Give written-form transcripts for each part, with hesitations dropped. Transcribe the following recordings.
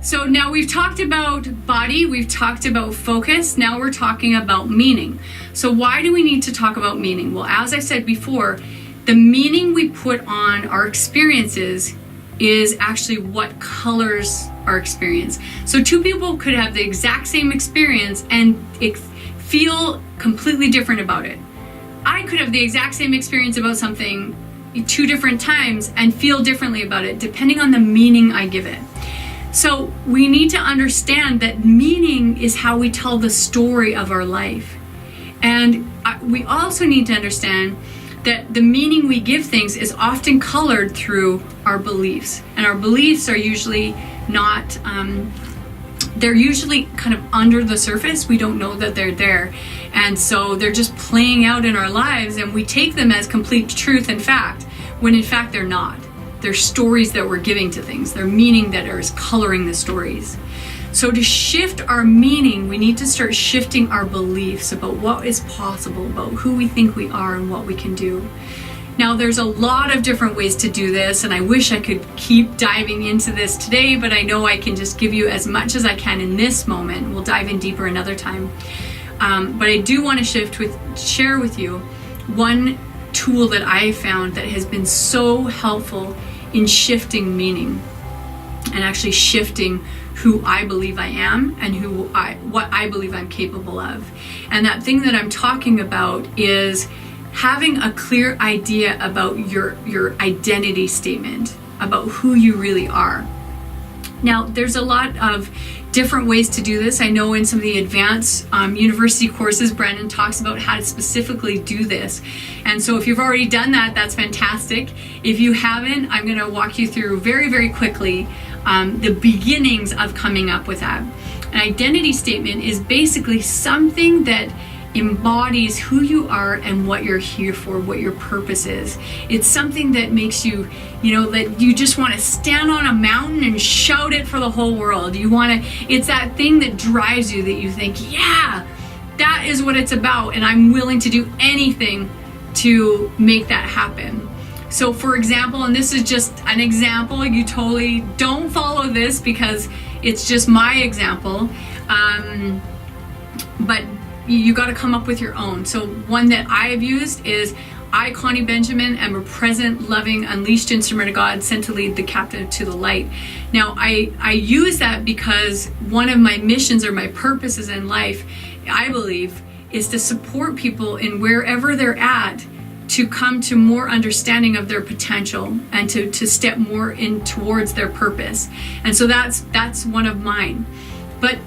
So now we've talked about body, we've talked about focus, now we're talking about meaning. So why do we need to talk about meaning? Well, as I said before, the meaning we put on our experiences is actually what colors our experience. So two people could have the exact same experience and feel completely different about it. I could have the exact same experience about something two different times and feel differently about it, depending on the meaning I give it. So we need to understand that meaning is how we tell the story of our life. And we also need to understand that the meaning we give things is often colored through our beliefs. And our beliefs are usually not, they're usually kind of under the surface. We don't know that they're there. And so they're just playing out in our lives, and we take them as complete truth and fact, when in fact they're not. They're stories that we're giving to things. They're meaning that is coloring the stories. So to shift our meaning, we need to start shifting our beliefs about what is possible, about who we think we are and what we can do. Now, there's a lot of different ways to do this, and I wish I could keep diving into this today, but I know I can just give you as much as I can in this moment. We'll dive in deeper another time. But I do want to share with you one tool that I found that has been so helpful in shifting meaning and actually shifting who I believe I am and what I believe I'm capable of. And that thing that I'm talking about is having a clear idea about your identity statement, about who you really are. Now, there's a lot of different ways to do this. I know in some of the advanced university courses, Brandon talks about how to specifically do this. And so if you've already done that, that's fantastic. If you haven't, I'm going to walk you through very, very quickly the beginnings of coming up with that. An identity statement is basically something that embodies who you are and what you're here for, what your purpose is. It's something that makes you, that you just want to stand on a mountain and shout it for the whole world. It's that thing that drives you, that you think, yeah, that is what it's about, and I'm willing to do anything to make that happen. So for example, and this is just an example, you totally don't follow this because it's just my example, but you got to come up with your own. So one that I have used is, I, Connie Benjamin, am a present, loving, unleashed instrument of God, sent to lead the captive to the light. Now, I use that because one of my missions or my purposes in life, I believe, is to support people in wherever they're at to come to more understanding of their potential and to step more in towards their purpose. And so that's one of mine. But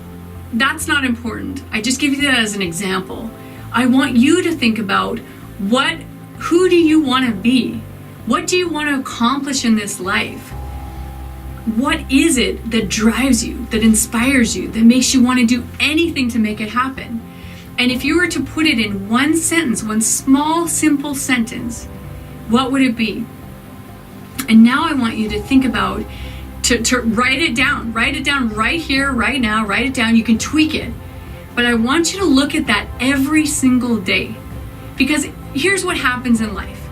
that's not important. I just give you that as an example. I want you to think about who do you want to be? What do you want to accomplish in this life? What is it that drives you, that inspires you, that makes you want to do anything to make it happen? And if you were to put it in one sentence, one small, simple sentence, what would it be? And now I want you to think about to write it down right here, right now, write it down. You can tweak it. But I want you to look at that every single day. Because here's what happens in life.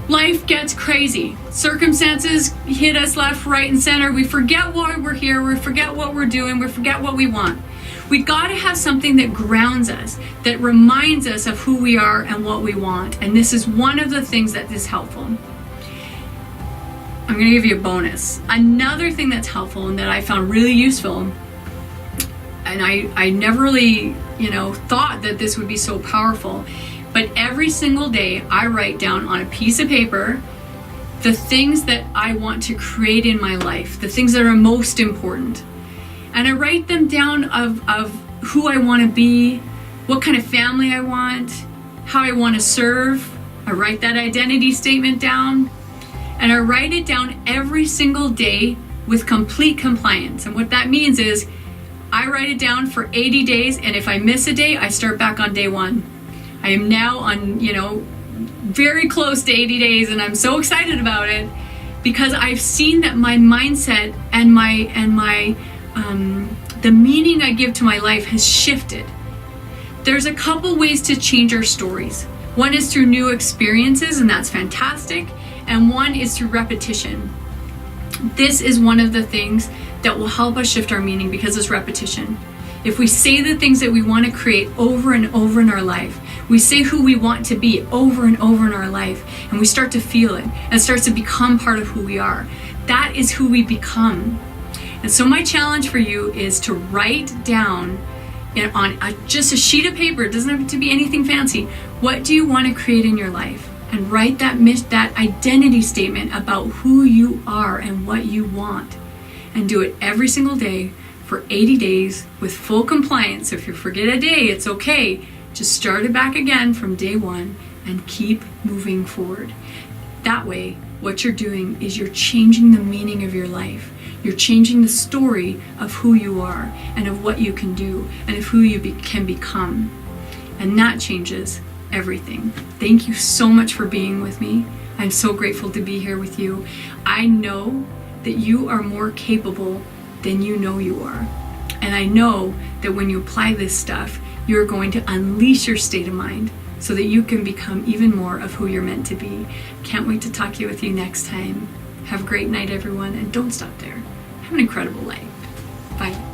Life gets crazy. Circumstances hit us left, right, and center. We forget why we're here. We forget what we're doing. We forget what we want. We got to have something that grounds us, that reminds us of who we are and what we want. And this is one of the things that is helpful. I'm going to give you a bonus. Another thing that's helpful and that I found really useful, and I never really, thought that this would be so powerful, but every single day I write down on a piece of paper the things that I want to create in my life, the things that are most important. And I write them down of who I want to be, what kind of family I want, how I want to serve. I write that identity statement down. And I write it down every single day with complete compliance. And what that means is I write it down for 80 days, and if I miss a day, I start back on day one. I am now on, very close to 80 days, and I'm so excited about it because I've seen that my mindset and the meaning I give to my life has shifted. There's a couple ways to change our stories. One is through new experiences, and that's fantastic. And one is through repetition. This is one of the things that will help us shift our meaning because it's repetition. If we say the things that we want to create over and over in our life, we say who we want to be over and over in our life, and we start to feel it, and it starts to become part of who we are. That is who we become. And so my challenge for you is to write down on just a sheet of paper, it doesn't have to be anything fancy, what do you want to create in your life? And write that identity statement about who you are and what you want. And do it every single day for 80 days with full compliance. If you forget a day, it's okay. Just start it back again from day one and keep moving forward. That way, what you're doing is you're changing the meaning of your life. You're changing the story of who you are and of what you can do and of who you can become. And that changes everything. Thank you so much for being with me. I'm so grateful to be here with you. I know that you are more capable than you know you are. And I know that when you apply this stuff, you're going to unleash your state of mind so that you can become even more of who you're meant to be. Can't wait to talk with you next time. Have a great night, everyone, and don't stop there. Have an incredible life. Bye.